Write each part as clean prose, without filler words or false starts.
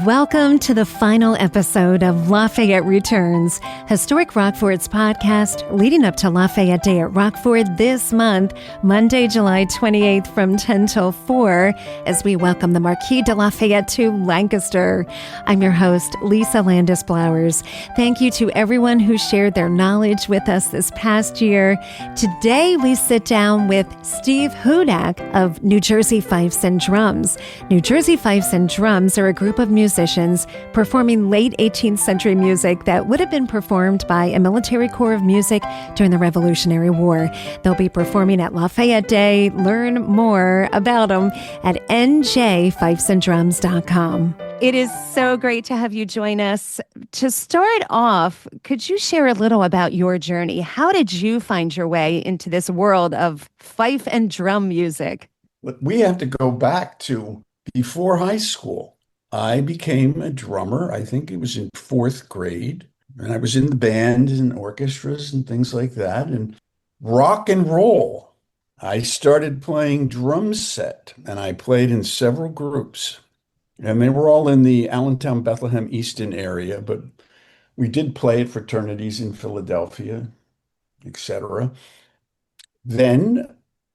Welcome to the final episode of Lafayette Returns, Historic Rockford's podcast leading up to Lafayette Day at Rockford this month, Monday, July 28th from 10 till 4, as we welcome the Marquis de Lafayette to Lancaster. I'm your host, Lisa Landis-Blowers. Thank you to everyone who shared their knowledge with us this past year. Today, we sit down with Steve Hudak of New Jersey Fifes and Drums. New Jersey Fifes and Drums are a group of musicians performing late 18th century music that would have been performed by a military corps of music during the Revolutionary War. They'll be performing at Lafayette Day. Learn more about them at njfifesanddrums.com. It is so great to have you join us. To start off, could you share a little about your journey? How did you find your way into this world of fife and drum music? We have to go back to before high school. I became a drummer. I think it was in fourth grade, and I was in the band and orchestras and things like that, and rock and roll. I started playing drum set, and I played in several groups, and they were all in the Allentown, Bethlehem, Easton area, but we did play at fraternities in Philadelphia, etc. Then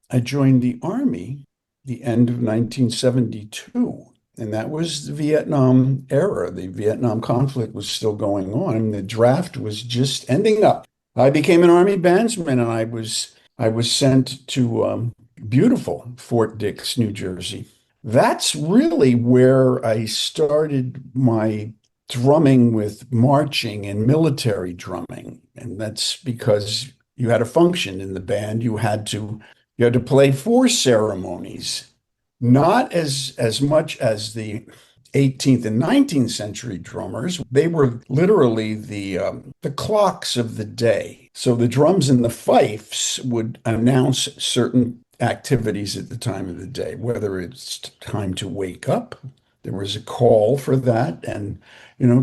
I joined the Army the end of 1972. And that was the Vietnam era. The Vietnam conflict was still going on, and the draft was just ending up. I became an Army bandsman, and I was sent to beautiful Fort Dix, New Jersey. That's really where I started my drumming with marching and military drumming, and that's because you had a function in the band. You had to play for ceremonies. Not as much as the 18th and 19th century drummers. They were literally the clocks of the day. So the drums and the fifes would announce certain activities at the time of the day, whether it's time to wake up, there was a call for that, and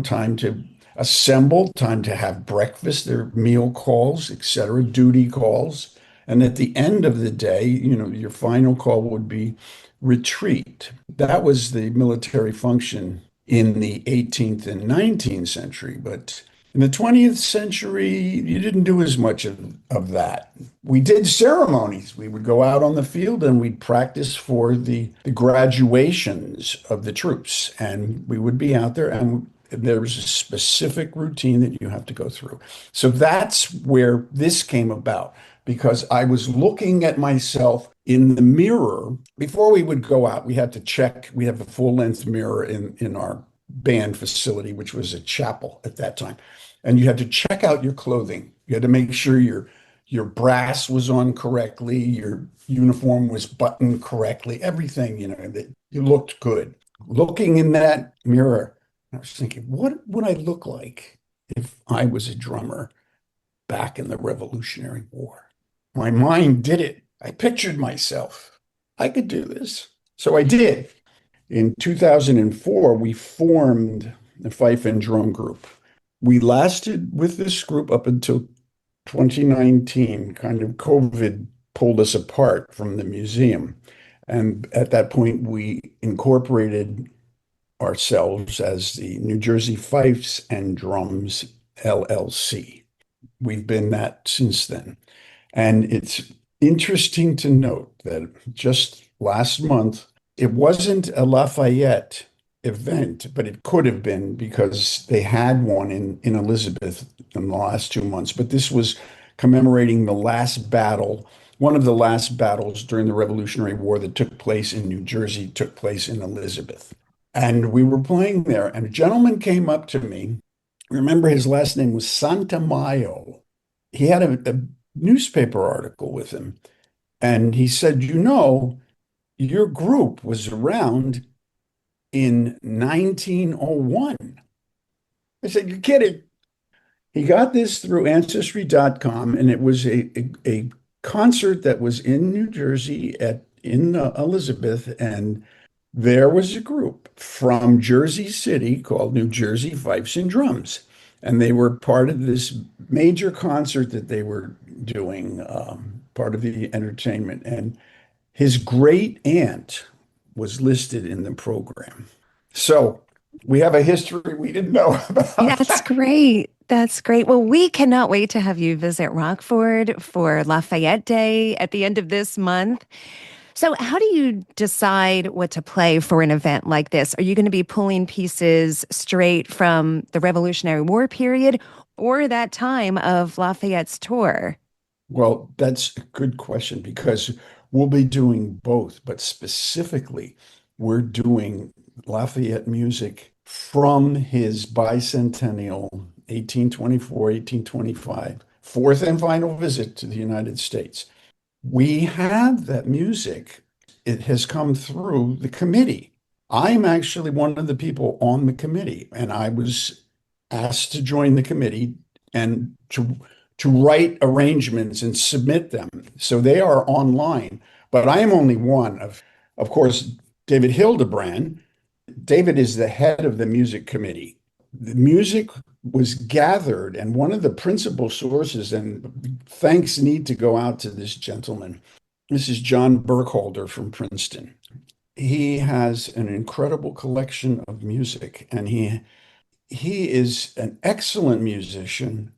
time to assemble, time to have breakfast, their meal calls, etc., duty calls. And at the end of the day, your final call would be retreat. That was the military function in the 18th and 19th century. But in the 20th century, you didn't do as much of that. We did ceremonies. We would go out on the field and we'd practice for the graduations of the troops. And we would be out there, and there's a specific routine that you have to go through. So that's where this came about, because I was looking at myself in the mirror. Before we would go out, we had to check. We have a full-length mirror in our band facility, which was a chapel at that time. And you had to check out your clothing. You had to make sure your brass was on correctly, your uniform was buttoned correctly, everything, that you looked good. Looking in that mirror, I was thinking, what would I look like if I was a drummer back in the Revolutionary War? My mind did it. I pictured myself. I could do this. So I did. In 2004, we formed the Fife and Drum Group. We lasted with this group up until 2019. Kind of COVID pulled us apart from the museum. And at that point, we incorporated ourselves as the New Jersey Fifes and Drums LLC. We've been that since then. And it's interesting to note that just last month, it wasn't a Lafayette event, but it could have been, because they had one in Elizabeth in the last 2 months. But this was commemorating the last battle. One of the last battles during the Revolutionary War that took place in New Jersey took place in Elizabeth. And we were playing there, and a gentleman came up to me. Remember, his last name was Santamayo. He had a newspaper article with him, and he said, your group was around in 1901. I said, you're kidding. He got this through Ancestry.com, and it was a concert that was in New Jersey in Elizabeth, and there was a group from Jersey City called New Jersey Fifes and Drums. And they were part of this major concert that they were doing, part of the entertainment. And his great aunt was listed in the program. So We have a history we didn't know about That's that. great. That's great. Well, we cannot wait to have you visit Rockford for Lafayette Day at the end of this month. So, how do you decide what to play for an event like this? Are you going to be pulling pieces straight from the Revolutionary War period or that time of Lafayette's tour? Well, that's a good question because we'll be doing both, but specifically, we're doing Lafayette music from his bicentennial 1824, 1825, fourth and final visit to the United States. We have that music. It has come through the committee. I'm actually one of the people on the committee, and I was asked to join the committee and to write arrangements and submit them. So they are online, but I am only one of course, David Hildebrand. David is the head of the music committee. The music was gathered, and one of the principal sources, and thanks need to go out to this gentleman. This is John Burkholder from Princeton. He has an incredible collection of music, and he is an excellent musician,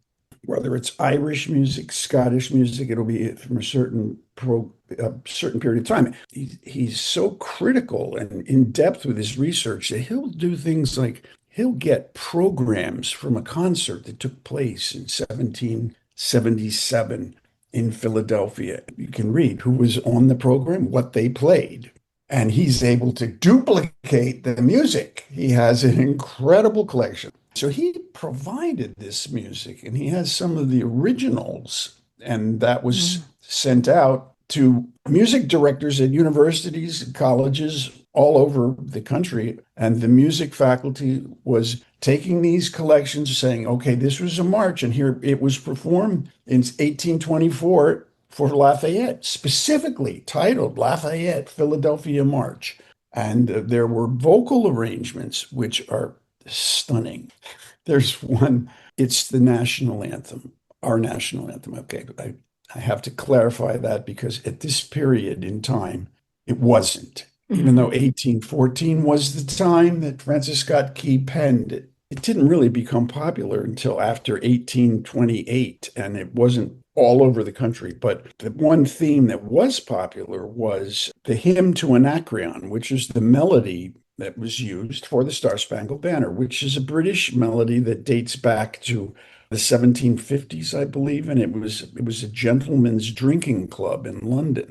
whether it's Irish music, Scottish music, it'll be from a certain period of time. He's so critical and in depth with his research that he'll do things like he'll get programs from a concert that took place in 1777 in Philadelphia. You can read who was on the program, what they played, and he's able to duplicate the music. He has an incredible collection. So he provided this music and he has some of the originals, and that was Mm. sent out to music directors at universities and colleges all over the country. And the music faculty was taking these collections, saying, okay, this was a march, and here it was performed in 1824 for Lafayette, specifically titled Lafayette Philadelphia March. And there were vocal arrangements, which are stunning. There's one, it's the national anthem, our national anthem. Okay, I have to clarify that because at this period in time, it wasn't. Even Mhm. though 1814 was the time that Francis Scott Key penned it, it didn't really become popular until after 1828, and it wasn't all over the country. But the one theme that was popular was the hymn to Anacreon, which is the melody that was used for the Star Spangled Banner, which is a British melody that dates back to the 1750s, I believe, and it was a gentleman's drinking club in London.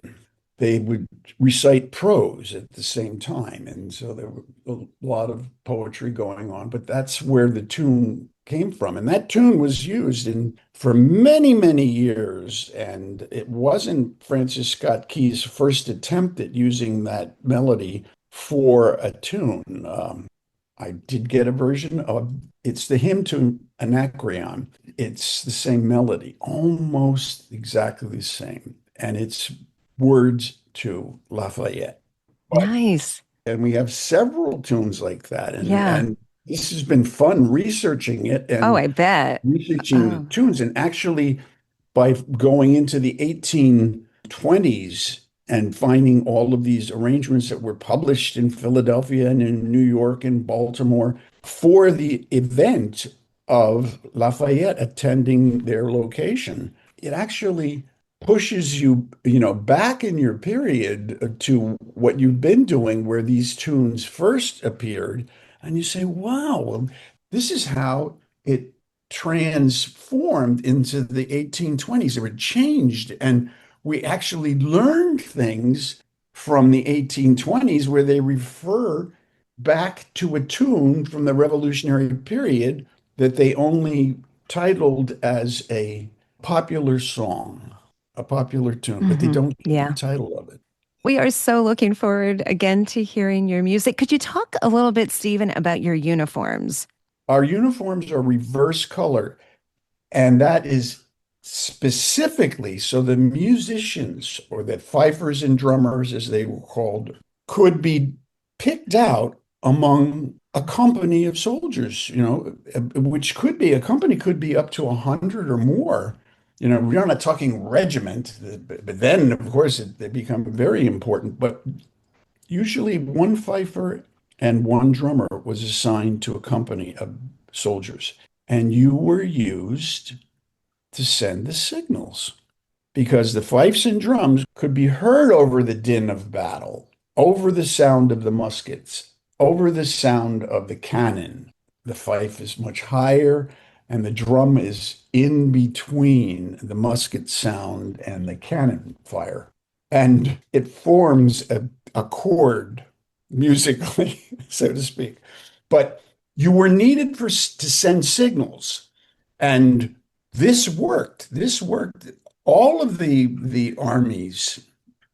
They would recite prose at the same time, and so there were a lot of poetry going on. But that's where the tune came from, and that tune was used in for many, many years. And it wasn't Francis Scott Key's first attempt at using that melody for a tune. I did get a version of it's the hymn to Anacreon. It's the same melody, almost exactly the same, and it's words to Lafayette. But Nice. and we have several tunes like that, and Yeah. and this has been fun researching it Oh, and I bet. researching the Oh. tunes, and actually by going into the 1820s and finding all of these arrangements that were published in Philadelphia and in New York and Baltimore for the event of Lafayette attending their location. It actually pushes you, back in your period to what you've been doing where these tunes first appeared. And you say, wow, well, this is how it transformed into the 1820s. They were changed, and we actually learned things from the 1820s where they refer back to a tune from the Revolutionary period that they only titled as a popular song, a popular tune, but they Hmm. don't give the Yeah. title of it. We are so looking forward again to hearing your music. Could you talk a little bit, Stephen, about your uniforms? Our uniforms are reverse color. And that is specifically so the musicians, or the fifers and drummers, as they were called, could be picked out among a company of soldiers, which could be a company could be up to 100 or more. We're not talking regiment, but then, of course, they become very important. But usually one fifer and one drummer was assigned to a company of soldiers. And you were used to send the signals because the fifes and drums could be heard over the din of battle, over the sound of the muskets, over the sound of the cannon. The fife is much higher, and the drum is in between the musket sound and the cannon fire. And it forms a chord musically, so to speak. But you were needed to send signals. And this worked. This worked. All of the armies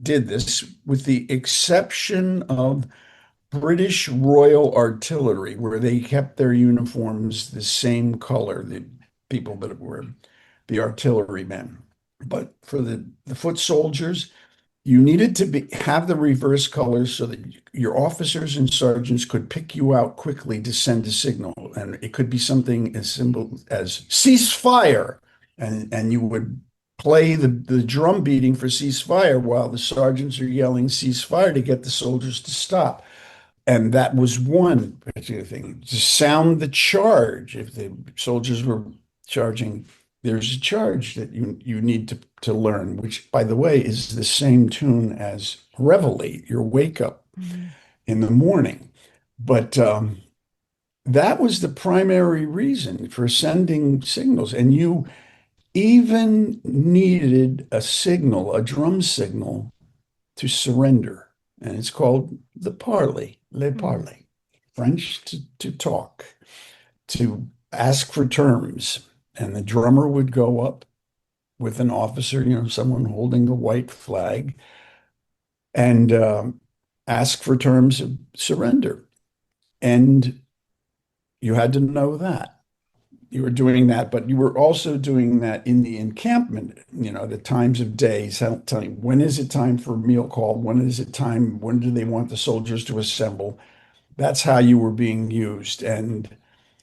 did this, with the exception of British Royal Artillery, where they kept their uniforms the same color, the people that were the artillerymen. But for the foot soldiers, you needed to have the reverse colors so that your officers and sergeants could pick you out quickly to send a signal. And it could be something as simple as cease fire. And you would play the drum beating for ceasefire while the sergeants are yelling ceasefire to get the soldiers to stop. And that was one particular thing. To sound the charge. If the soldiers were charging, there's a charge that you need to learn, which, by the way, is the same tune as Reveille, your wake up in the morning. But that was the primary reason for sending signals. And you even needed a signal, a drum signal, to surrender. And it's called the parley, le parler, French to talk, to ask for terms. And the drummer would go up with an officer, someone holding a white flag, and ask for terms of surrender. And you had to know that. You were doing that, but you were also doing that in the encampment, the times of days, telling when is it time for meal call? When do they want the soldiers to assemble? That's how you were being used. And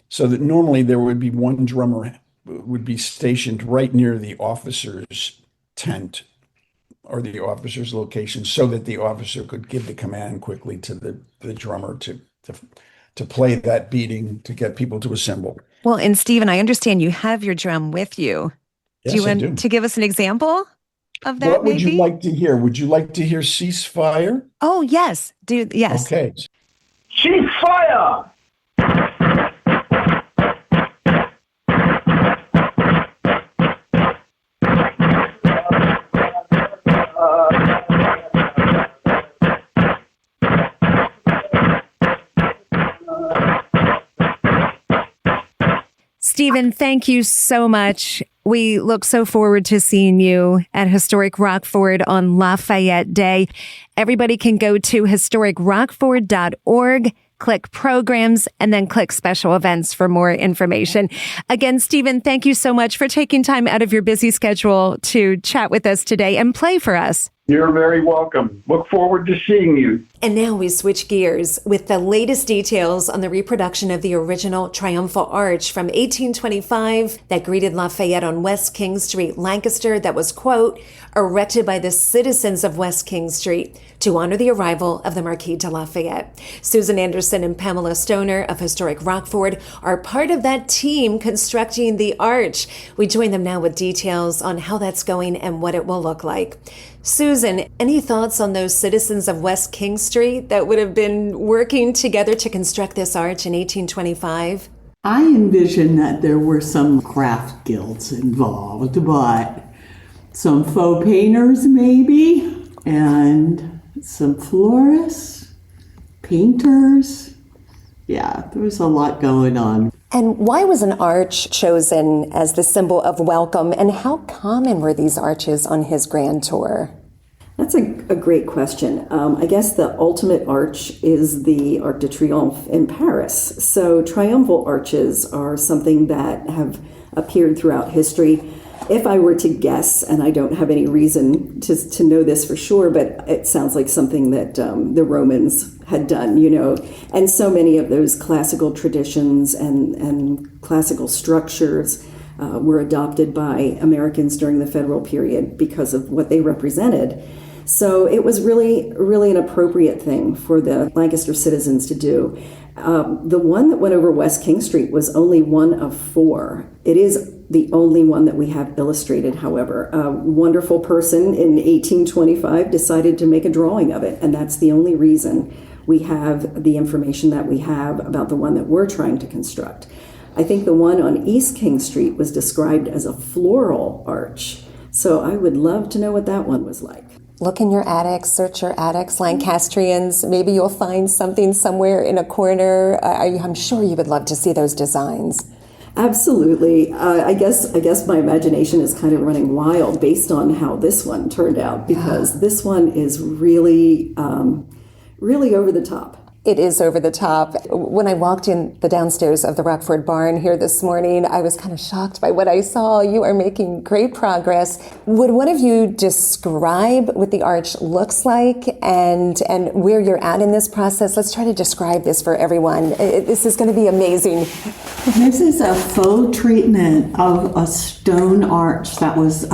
so that normally there would be one drummer would be stationed right near the officer's tent or the officer's location so that the officer could give the command quickly to the drummer to play that beating to get people to assemble. Well, and Stephen, I understand you have your drum with you. Yes, do you I want do. to give us an example of that? What would maybe? you like to hear? Would you like to hear ceasefire? Oh, yes. Yes. Okay. Ceasefire! Stephen, thank you so much. We look so forward to seeing you at Historic Rockford on Lafayette Day. Everybody can go to historicrockford.org, click programs, and then click special events for more information. Again, Stephen, thank you so much for taking time out of your busy schedule to chat with us today and play for us. You're very welcome. Look forward to seeing you. And now we switch gears with the latest details on the reproduction of the original triumphal arch from 1825 that greeted Lafayette on West King Street, Lancaster, that was, quote, erected by the citizens of West King Street to honor the arrival of the Marquis de Lafayette. Susan Anderson and Pamela Stoner of Historic Rockford are part of that team constructing the arch. We join them now with details on how that's going and what it will look like. Susan, any thoughts on those citizens of West King Street that would have been working together to construct this arch in 1825? I envision that there were some craft guilds involved, but some faux painters maybe, and some florists, painters. Yeah, there was a lot going on. And why was an arch chosen as the symbol of welcome, and how common were these arches on his grand tour? That's a great question. I guess the ultimate arch is the Arc de Triomphe in Paris. So triumphal arches are something that have appeared throughout history. If I were to guess, and I don't have any reason to know this for sure, but it sounds like something that the Romans had done, and so many of those classical traditions and classical structures were adopted by Americans during the federal period because of what they represented. So it was really, really an appropriate thing for the Lancaster citizens to do. The one that went over West King Street was only one of 4. It is the only one that we have illustrated, however. A wonderful person in 1825 decided to make a drawing of it, and that's the only reason we have the information that we have about the one that we're trying to construct. I think the one on East King Street was described as a floral arch, so I would love to know what that one was like. Look in your attics, search your attics, Lancastrians. Maybe you'll find something somewhere in a corner. I'm sure you would love to see those designs. Absolutely. I guess my imagination is kind of running wild based on how this one turned out, because this one is really, really over the top. It is over the top. When I walked in the downstairs of the Rockford barn here this morning, I was kind of shocked by what I saw. You are making great progress. Would one of you describe what the arch looks like and where you're at in this process? Let's try to describe this for everyone. This is going to be amazing. This is a faux treatment of a stone arch that was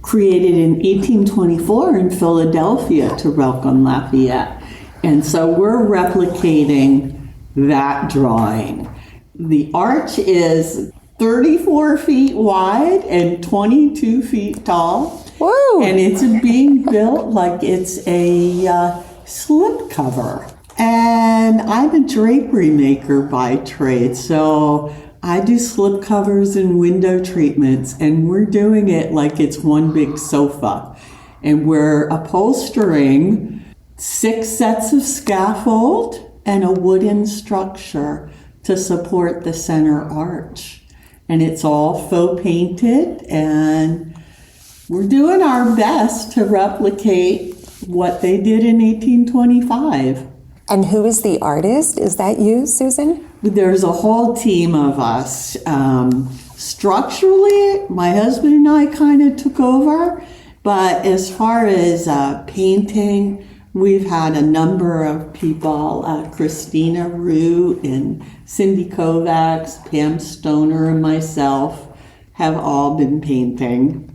created in 1824 in Philadelphia to welcome Lafayette. And so we're replicating that drawing. The arch is 34 feet wide and 22 feet tall. Whoa. And it's being built like it's a slip cover. And I'm a drapery maker by trade, so I do slip covers and window treatments, and we're doing it like it's one big sofa. And we're upholstering 6 sets of scaffold and a wooden structure to support the center arch. And it's all faux painted, and we're doing our best to replicate what they did in 1825. And who is the artist? Is that you, Susan? There's a whole team of us. Structurally, my husband and I kind of took over, but as far as painting, we've had a number of people, Christina Root and Cindy Kovacs, Pam Stoner, and myself have all been painting.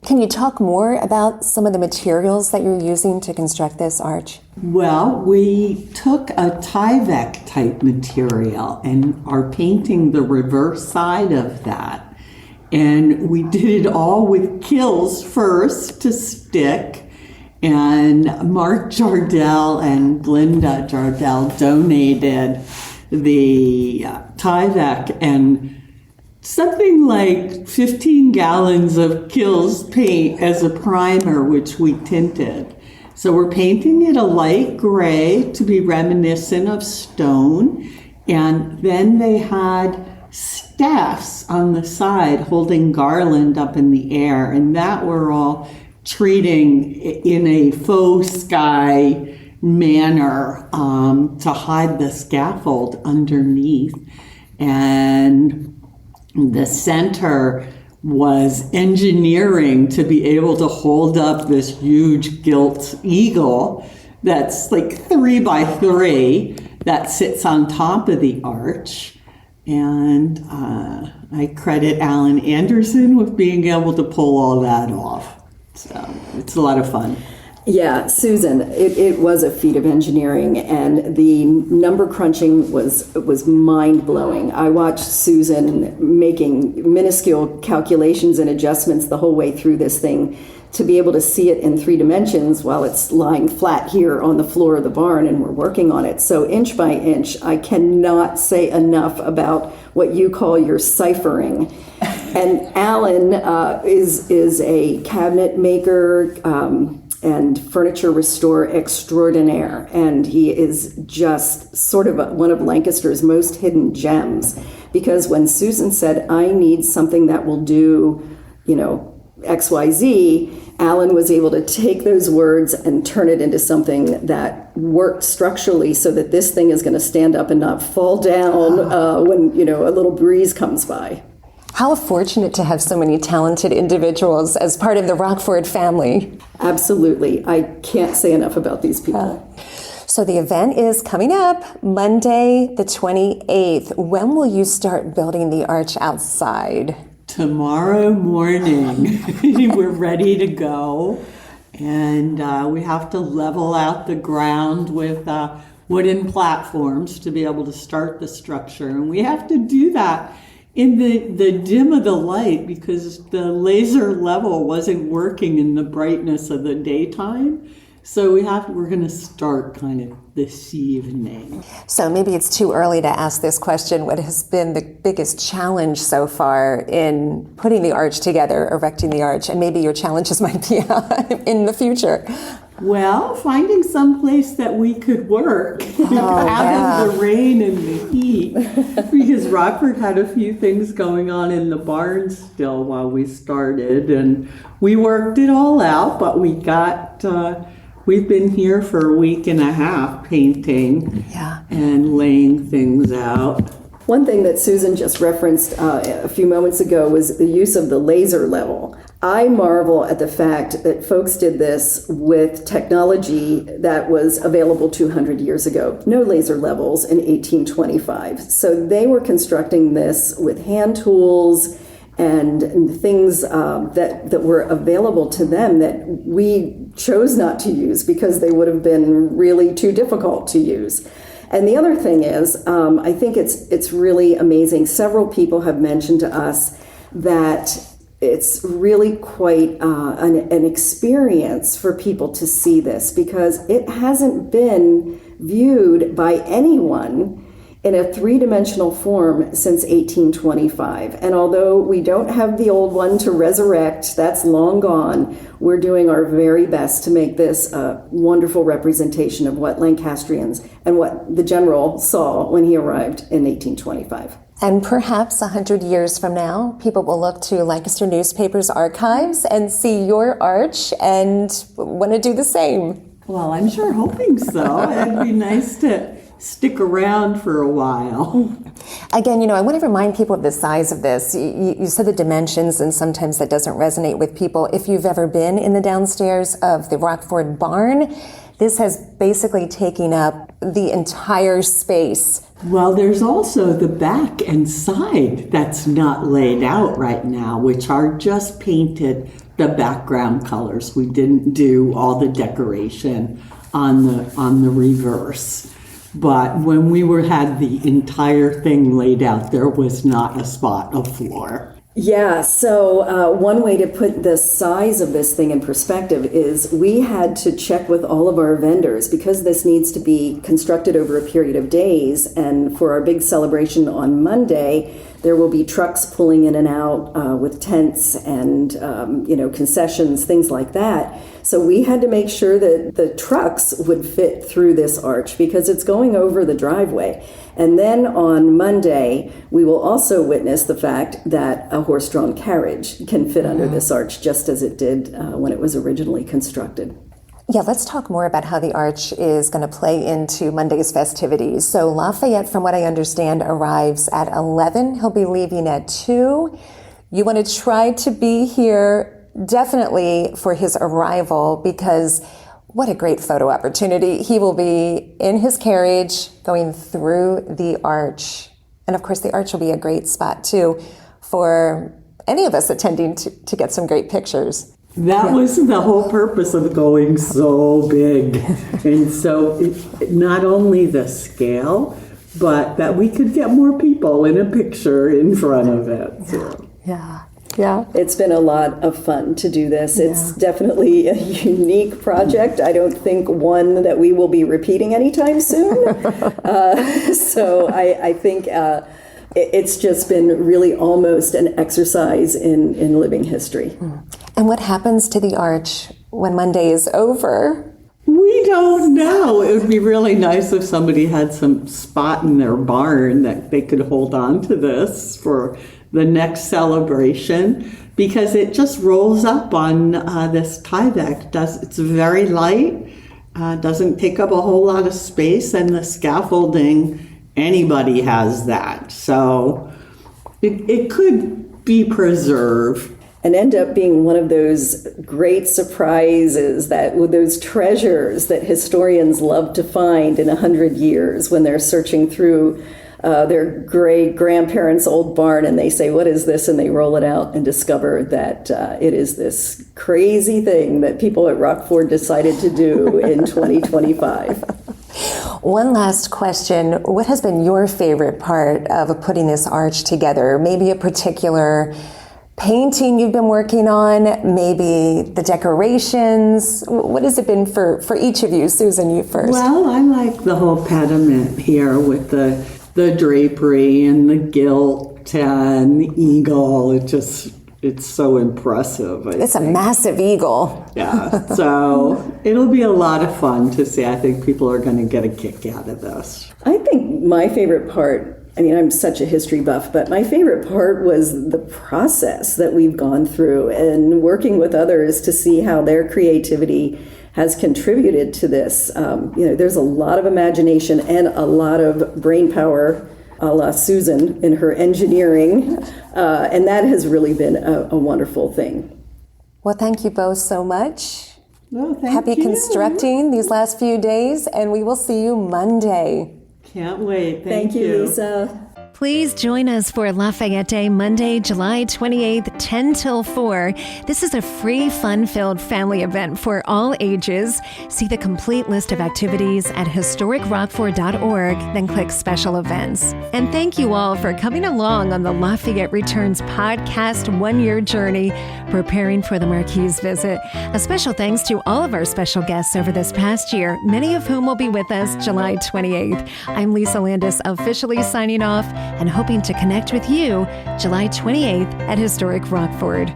Can you talk more about some of the materials that you're using to construct this arch? Well, we took a Tyvek type material and are painting the reverse side of that. And we did it all with kills first to stick. And Mark Jardell and Glinda Jardell donated the Tyvek and something like 15 gallons of Kills paint as a primer, which we tinted. So we're painting it a light gray to be reminiscent of stone. And then they had staffs on the side holding garland up in the air, and that we're all treating in a faux sky manner to hide the scaffold underneath. And the center was engineering to be able to hold up this huge gilt eagle that's like 3 by 3 that sits on top of the arch. And I credit Alan Anderson with being able to pull all that off. So it's a lot of fun. Yeah, Susan, it was a feat of engineering, and the number crunching was mind-blowing. I watched Susan making minuscule calculations and adjustments the whole way through this thing to be able to see it in 3 dimensions while it's lying flat here on the floor of the barn, and we're working on it. So inch by inch, I cannot say enough about what you call your ciphering. And Alan is a cabinet maker and furniture restorer extraordinaire, and he is just sort of one of Lancaster's most hidden gems. Because when Susan said, "I need something that will do, XYZ," Alan was able to take those words and turn it into something that worked structurally so that this thing is going to stand up and not fall down when, a little breeze comes by. How fortunate to have so many talented individuals as part of the Rockford family. Absolutely. I can't say enough about these people. So the event is coming up Monday, the 28th. When will you start building the arch outside? Tomorrow morning, we're ready to go. And we have to level out the ground with wooden platforms to be able to start the structure. And we have to do that in the dim of the light because the laser level wasn't working in the brightness of the daytime. So we're going to start kind of this evening. So maybe it's too early to ask this question. What has been the biggest challenge so far in putting the arch together, erecting the arch? And maybe your challenges might be in the future. Well, finding some place that we could work out of the rain and the heat, because Rockford had a few things going on in the barn still while we started, and we worked it all out, but we've been here for a week and a half painting and laying things out. One thing that Susan just referenced a few moments ago was the use of the laser level. I marvel at the fact that folks did this with technology that was available 200 years ago. No laser levels in 1825. So they were constructing this with hand tools and things that were available to them that we chose not to use because they would have been really too difficult to use. And the other thing is, I think it's really amazing. Several people have mentioned to us that it's really quite an experience for people to see this because it hasn't been viewed by anyone in a three-dimensional form since 1825. And although we don't have the old one to resurrect, that's long gone, we're doing our very best to make this a wonderful representation of what Lancastrians and what the general saw when he arrived in 1825. And perhaps 100 years from now, people will look to Lancaster newspapers' archives and see your arch and want to do the same. Well, I'm sure hoping so. It'd be nice to stick around for a while. Again, I want to remind people of the size of this. You said the dimensions, and sometimes that doesn't resonate with people. If you've ever been in the downstairs of the Rockford barn, this has basically taken up the entire space. Well, there's also the back and side that's not laid out right now, which are just painted the background colors. We didn't do all the decoration on the reverse. But when we had the entire thing laid out, there was not a spot of floor. Yeah, so one way to put the size of this thing in perspective is we had to check with all of our vendors because this needs to be constructed over a period of days. And for our big celebration on Monday, there will be trucks pulling in and out with tents and, concessions, things like that. So we had to make sure that the trucks would fit through this arch because it's going over the driveway. And then on Monday, we will also witness the fact that a horse-drawn carriage can fit under this arch just as it did when it was originally constructed. Yeah, let's talk more about how the arch is going to play into Monday's festivities. So Lafayette, from what I understand, arrives at 11. He'll be leaving at 2. You want to try to be here definitely for his arrival because what a great photo opportunity. He will be in his carriage going through the arch. And of course, the arch will be a great spot too for any of us attending to get some great pictures. That was the whole purpose of going so big. And so not only the scale, but that we could get more people in a picture in front of it. So. Yeah. It's been a lot of fun to do this. It's definitely a unique project. I don't think one that we will be repeating anytime soon. So I think it's just been really almost an exercise in living history. And what happens to the arch when Monday is over? We don't know. It would be really nice if somebody had some spot in their barn that they could hold on to this for the next celebration because it just rolls up on this tie deck. It's very light, doesn't take up a whole lot of space, and the scaffolding, anybody has that. So it could be preserved. And end up being one of those great surprises, those treasures that historians love to find in 100 years when they're searching through their great grandparents' old barn, and they say, "What is this?" And they roll it out and discover that it is this crazy thing that people at Rockford decided to do in 2025. One last question. What has been your favorite part of putting this arch together? Maybe a particular painting you've been working on, maybe the decorations. What has it been for each of you? Susan, you first. Well, I like the whole pediment here with the drapery and the gilt and the eagle. It's so impressive. It's a massive eagle. Yeah, so it'll be a lot of fun to see. I think people are going to get a kick out of this. I think my favorite part, I mean, I'm such a history buff, but my favorite part was the process that we've gone through and working with others to see how their creativity has contributed to this. There's a lot of imagination and a lot of brain power, a la Susan in her engineering, and that has really been a wonderful thing. Well, thank you both so much. Oh, Happy constructing these last few days, and we will see you Monday. Can't wait. Thank you, Lisa. Please join us for Lafayette Day, Monday, July 28th, 10 till 4. This is a free, fun-filled family event for all ages. See the complete list of activities at historicrockford.org, then click Special Events. And thank you all for coming along on the Lafayette Returns podcast one-year journey, preparing for the Marquis visit. A special thanks to all of our special guests over this past year, many of whom will be with us July 28th. I'm Lisa Landis, officially signing off, and hoping to connect with you July 28th at Historic Rockford.